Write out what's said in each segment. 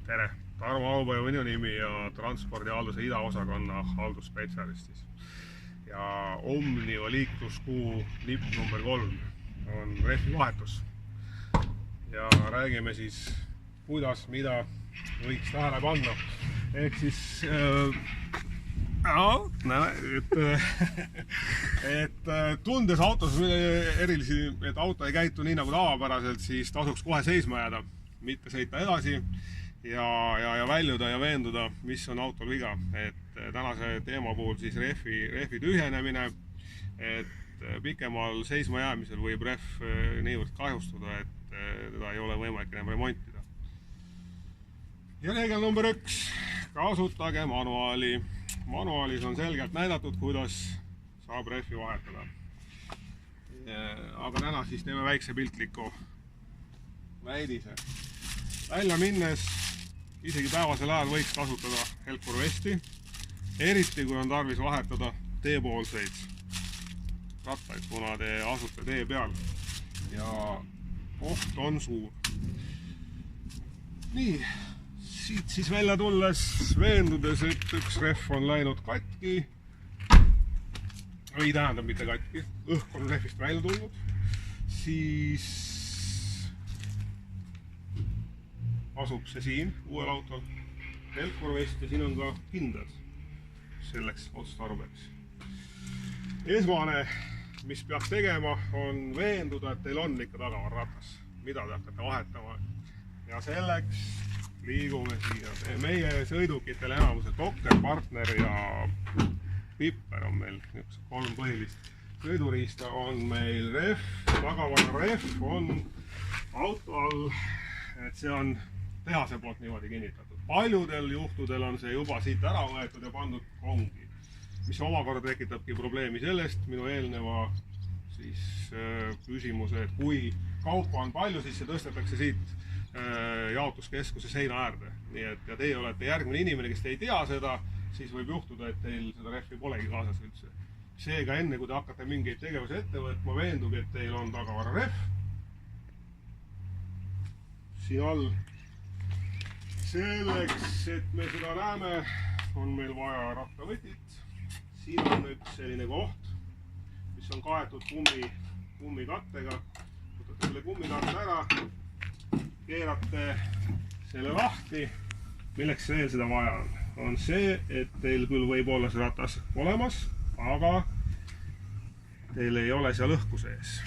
Tere! Tarmo Auba minu nimi ja transpordihalduse idaosakonna haldusspetsialistis. Ja Omniva liikluskuu lipp number 3 on rehvi vahetus. Ja räägime siis, kuidas, mida võiks tähele panna. Ehk siis tundes autos erilisi, et auto ei käitu nii nagu tavapäraselt, siis tasuks kohe seisma jääda, mitte sõita edasi ja väljuda ja veenduda, mis on autol viga. Tänase teema puhul siis rehvi tühjenemine, et pikemal seisma jäämisel võib rehv niivõrd kahjustuda, et teda ei ole võimalik enam remontida. Ja reegel number 1, kasutage manuaali. Manuaalis on selgelt näidatud, kuidas saab rehvi vahetada. Aga täna siis teeme väikse piltliku väidise. Välja minnes, isegi päevasel ajal võiks kasutada helkurvesti, eriti kui on tarvis vahetada teepoolseid rattaid, kuna te asute tee peal ja oht on suur. Nii, siit siis välja tulles, veendudes, et üks rehv on läinud katki, või tähendab mitte katki, õhk on rehvist välja tulnud, siis asub see siin uuel autol helkurvest ja siin on ka hindad selleks otstarbeks. Esmane, mis peaks tegema, on veenduda, et teil on ikka tagavarratas, mida te hakkate vahetama. Ja selleks liigume siia. Meie sõidukitel enamused Docker, Partner ja Pipper on meil 3 põhilist sõiduriista. On meil rehv, tagavarra rehv on auto all, et see on tehase poolt niimoodi kinnitatud. Paljudel juhtudel on see juba siit ära võetud ja pandud kongi, mis omakorda tekitabki probleemi sellest, minu eelneva küsimuse, et kui kaupa on palju, siis see tõstetakse siit jaotuskeskuse seina äärde. Nii et ja teie olete järgmine inimene, kes te ei tea seda, siis võib juhtuda, et teil seda rehvi polegi kaasas üldse. Seega enne, kui te hakkate mingeid tegevuse ette võtma, veenduge, et teil on tagavara rehv. Siin all. Selleks, et me seda näeme, on meil vaja rattavõtit. Siin on üks selline koht, mis on kaetud kummikattega. Võtate selle kummikatte ära, keerate selle lahti. Milleks veel seda vaja on? On see, et teil küll võib olla see ratas olemas, aga teil ei ole seal õhku sees.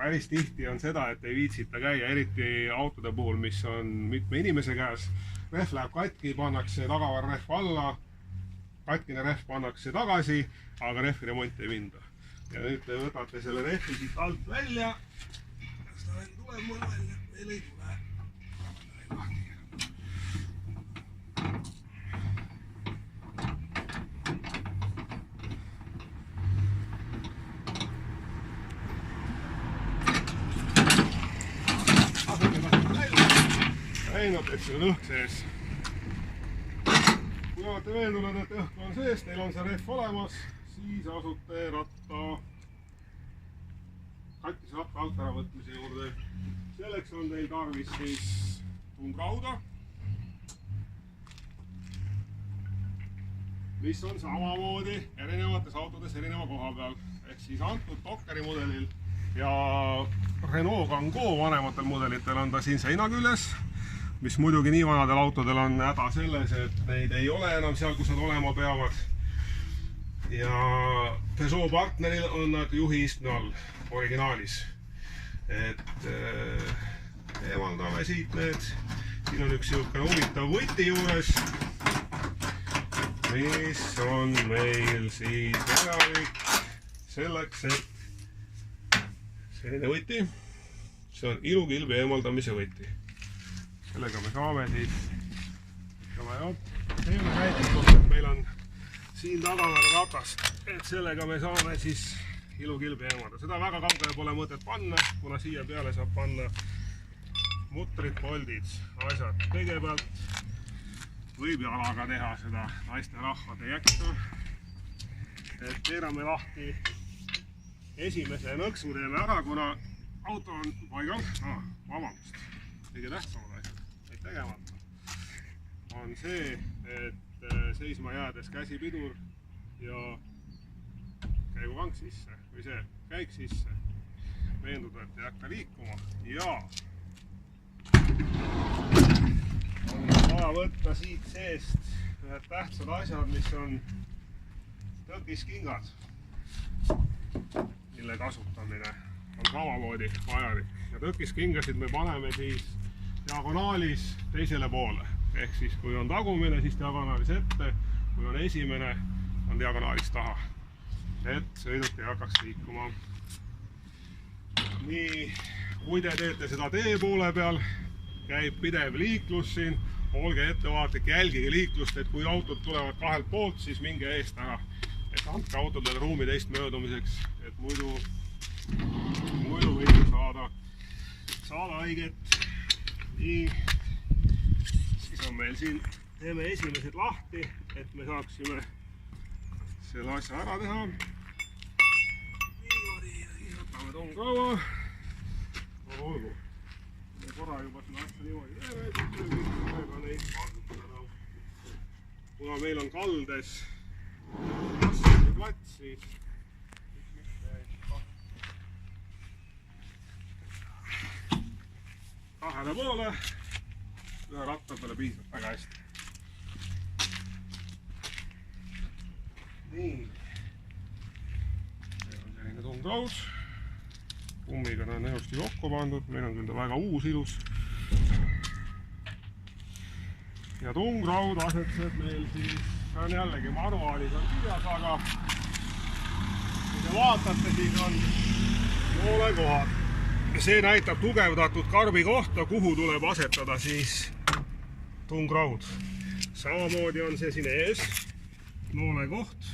Päris tihti on seda, et ei viitsita käia, eriti autode puhul, mis on mitme inimese käes. Rehv läheb katki, pannakse tagavarra rehv alla, katkine rehv pannakse tagasi, aga rehvi remonti ei minda. Ja nüüd te võtate selle rehvi siit alt välja. Kas ta veel tuleb mul välja? Veel ei tule. Näinud, et seal on õhk sees. Kui olete veendunud, et õhk on sees, teil on see rehv olemas, siis asute katkise ratta alt äravõtmise juurde. Selleks on teil tarvis siis tungrauda, mis on samamoodi erinevates autodes erineva koha peal. Ehk siis antud Dockeri mudelil ja Renault Kangoo vanematel mudelitel on ta siin seina küljes, mis muidugi nii vanadel autodel on häda selles, et neid ei ole enam seal, kus nad olema peavad. Ja Peugeot Partneril on nad juhiistme all, originaalis. Et eemaldame siit need. Siin on üks siukene huvitav võti juures, mis on meil siis vajalik selleks, et selline võti. See on ilukilbi eemaldamise võti. Sellega me saame siis, teeme näitlikult, et meil on siin tagavara ratast, et sellega me saame siis ilukilbi eemaldada. Seda väga kaugele pole mõtet panna, kuna siia peale saab panna mutrid, poldid, asjad. Kõigepealt võib jalaga teha seda naisterahvad ei jäkta. Et keerame lahti esimese nõksu teeme ära, kuna auto on paigal. Vabandust, kõige tähtsamad asjad. Tegemata. on see, et seisma jäädes käsipidur ja käigukank sisse või see käik sisse. Veenduda, et ei hakka liikuma ja on vaja võtta siit seest ühed tähtsad asjad, mis on tõkiskingad, mille kasutamine on samamoodi vajalik. Ja tõkiskingasid me paneme siis diagonaalis teisele poole. Ehk siis kui on tagumine, siis diagonaalis ette, kui on esimene, on diagonaalis taha. Et sõiduk ei hakkaks liikuma. Nii, kui te teete seda tee poole peal, käib pidev liiklus siin, olge ettevaatlik, jälgige liiklust, et kui autod tulevad kahelt poolt, siis minge eest ära. Et andke autodele ruumi teist möödumiseks, et muidu võite saada haiget. Nii, siis on meil siin, teeme esimesed lahti, et me saaksime selle asja ära teha. Võtame tongraua. Olgu. Me korra juba seda asja niimoodi teeme. Kuna meil on kaldes raskesti plats, siis kahele poole ühe ratta peale piisab väga hästi. Nii. See on selline tungraud. Kummiga ta on ilusti kokku pandud, meil on küll ta väga uus ilus. Ja tungraud asetseb meil siis, on jällegi manuaalis on kirjas, aga kui te vaatate, siis on noolekohad. See näitab tugevdatud karbi kohta, kuhu tuleb asetada siis tungraud. Samamoodi on see siin ees, noolekoht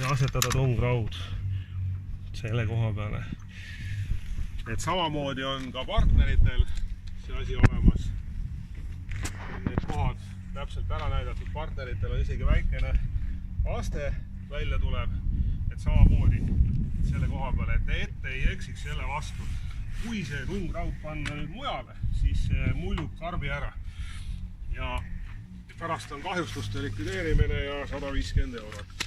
ja asetada tungraud selle koha peale. Et samamoodi on ka partneritel see asi olemas. Need kohad täpselt ära näidatud, partneritel on isegi väikene aste välja tuleb, et samamoodi selle koha peale, et te ette ei eksiks selle vastu. Kui see tungraud panna nüüd mujale, siis muljub karbi ära. Ja pärast on kahjustuste likvideerimine ja 150 eurot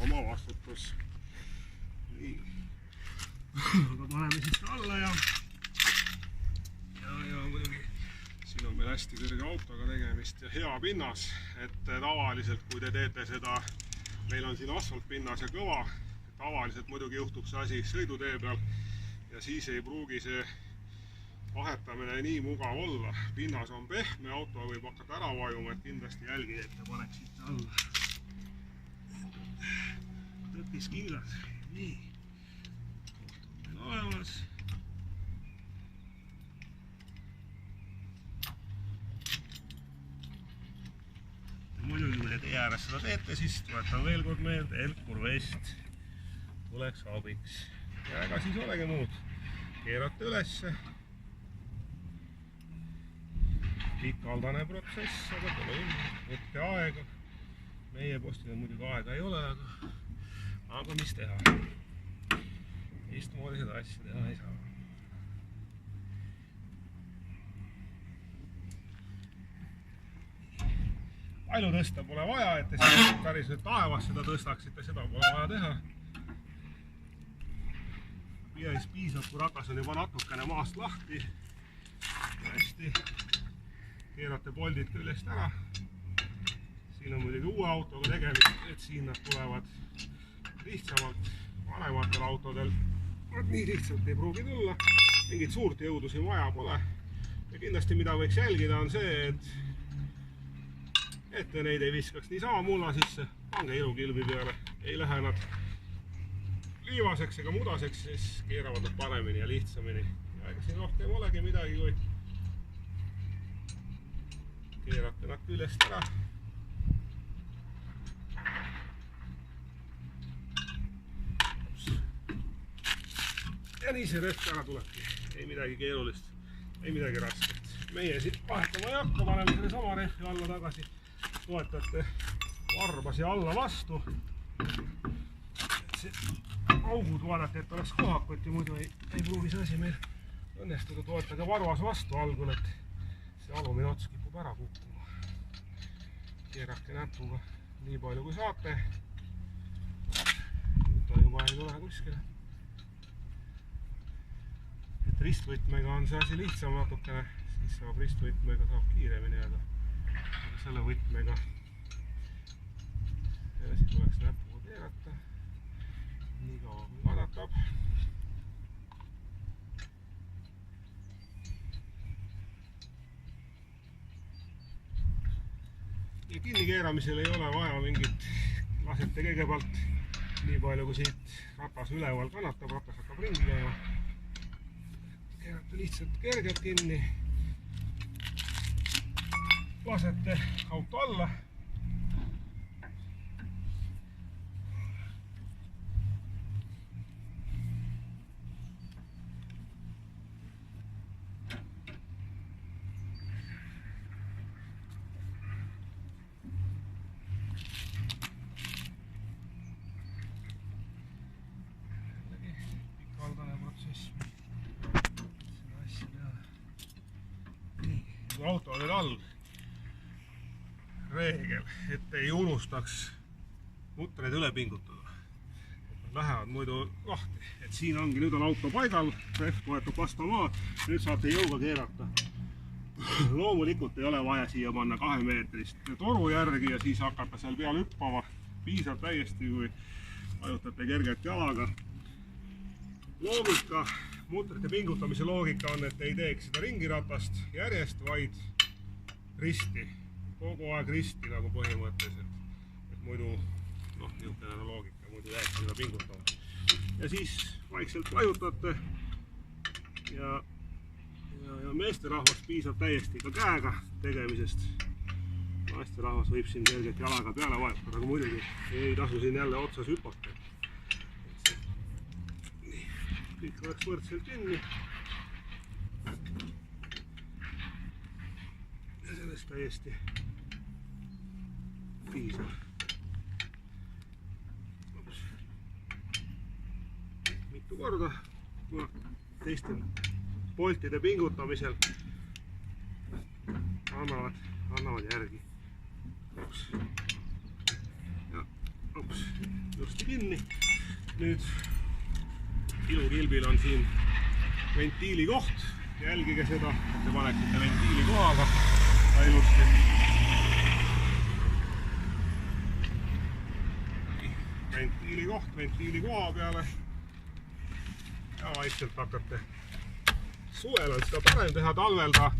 oma vastutus. Nii. Aga paneme siis alla ja muidugi siin on meil hästi kõrge autoga tegemist ja hea pinnas, et tavaliselt kui te teete seda, meil on siin asfaltpinnas ja kõva, tavaliselt muidugi juhtub see asi sõidutee peal ja siis ei pruugi see vahetamine nii mugav olla. Pinnas on pehme, auto võib hakata ära vajuma, et kindlasti jälgige, et te paneksite alla. Tõkiskingad. Nii. Olemas. Muidugi, kui te tee ääres seda teete, siis tuletan veel kord meelde, Elkur-Vest tuleks abiks. Ja ega siis olegi muud. Keerate ülesse. Pikaldane protsess, aga tule võtke aega. Meie postil muidugi aega ei ole, aga mis teha? Teistmoodi seda asja teha ei saa. Palju tõsta pole vaja, et te siin päris nüüd taevas seda tõstaksite, seda pole vaja teha. Piisab, kui ratas on juba natukene maast lahti. Hästi. Keerate poldid küljest ära. Siin on muidugi uue autoga tegemist, et siin nad tulevad lihtsamalt vanematel autodel. Nii lihtsalt ei pruugi tulla. Mingit suurt jõudu siin vaja pole. Ja kindlasti mida võiks jälgida on see, et te neid ei viskaks niisama mulla sisse. Pange ilukilbi peale. Ei lähe nad liivaseks ega mudaseks, siis keeravad nad paremini ja lihtsamini. Ja ega siin rohkem olegi midagi, kui keerate nad küljest ära. Ja nii see röhk ära tulebki. Ei midagi keerulist, ei midagi rasket. Meie siit vahetama ei hakka, paneme selle sama rehvi alla tagasi. Toetate varbasi alla vastu. Augud vaadati, et oleks kohakut ja muidu ei pruugi see asi meil õnnestuda. Toetage varvas vastu algul, et see alumine ots kipub ära kukkuma. Keerake näpuga nii palju kui saate. Ta juba ei tule kuskile. Et ristvõtmega on see asi lihtsam natukene, siis saab ristvõtmega saab kiiremini jääda. Selle võtmega see asi tuleks näpuga keerata nii kaua kui kannatab. Ja kinnikeeramisel ei ole vaja mingit, lasete kõigepealt nii palju kui siit ratas üleval kannatab, ratas hakkab ringi käima. Keerate lihtsalt kergelt kinni, lasete auto alla. Auto on nüüd all. Reegel, et ei unustaks mutreid üle pingutada. Nad lähevad muidu lahti. Et siin ongi, nüüd on auto paigal, rehv võetab vastu maad, nüüd saate jõuga keerata. Loomulikult ei ole vaja siia panna 2 meetrist toru järgi ja siis hakata seal peal hüppama. Piisab täiesti, kui vajutate kergelt jalaga. Loogika, mutrite pingutamise loogika on, et ei teeks seda ringiratast järjest, vaid risti. Kogu aeg risti nagu põhimõtteliselt. Et muidu, niisugune loogika, muidu jääks seda pingutama. Ja siis vaikselt vajutate ja meesterahvas piisab täiesti ka käega tegemisest. Meesterahvas võib siin kergelt jalaga peale vajutada, aga muidugi ei tasu siin jälle otsas hüpata. Kõik oleks võrdselt kinni. Ja sellest täiesti piisab. Mitu korda teistel poltide pingutamisel annavad järgi. Ja just kinni. Nüüd ilukilbil on siin ventiili koht, jälgige seda, et te paneksite ventiili kohaga ilusti. Ventiili koht, ventiili koha peale ja vaikselt hakkate. Suvel on seda parem teha, talvelda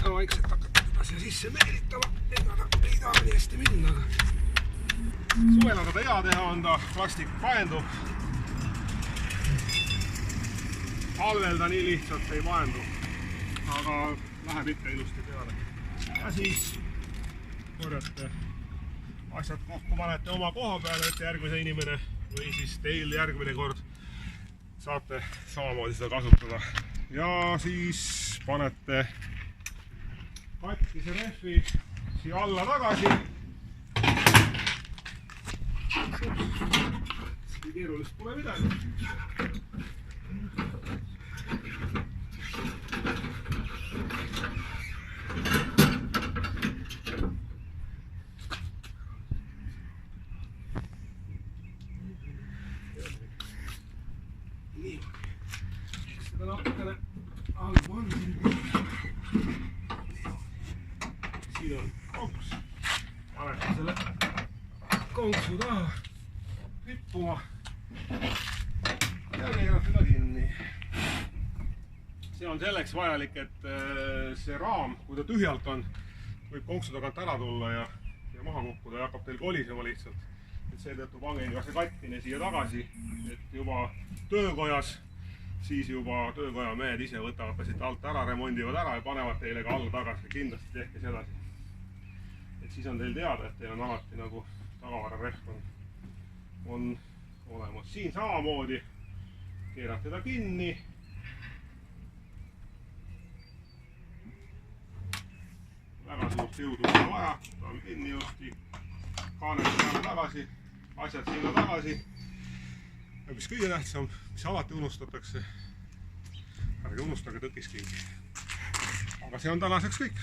ja vaikselt hakkate teda siia sisse meelitama, ega ta ei taha nii hästi minna. Suvel on ta hea teha, on ta plastik paendub. Talvel ta nii lihtsalt ei paendu, aga läheb ikka ilusti peale. Ja siis korjate asjad kokku, panete oma koha peale, et järgmise inimene või siis teil järgmine kord saate samamoodi seda kasutada. Ja siis panete katkise rehvi siia alla tagasi. Nii keerulist pole midagi. Nii, seda natukene algu on siin on konks, panete selle konksu taha rippuma ja keerate ta kinni. See on selleks vajalik, et see raam, kui ta tühjalt on, võib konksu tagant ära tulla ja maha kukkuda ja hakkab teil kolisema lihtsalt. Et seetõttu pange ka see katkine siia tagasi, et juba töökojas, siis juba töökoja mehed ise võtavad siit alt ära, remondivad ära ja panevad teile ka alla tagasi. Kindlasti tehke sedasi. Et siis on teil teada, et teil on alati nagu tagavararehv on olemas. Siin samamoodi keerate ta kinni. Väga suurt jõudu pole vaja, ta on kinni justi. Kaanet peale tagasi, asjad sinna tagasi. Ja mis kõige tähtsam, mis alati unustatakse, ärge unustage tõkiskingi. aga see on tänaseks kõik.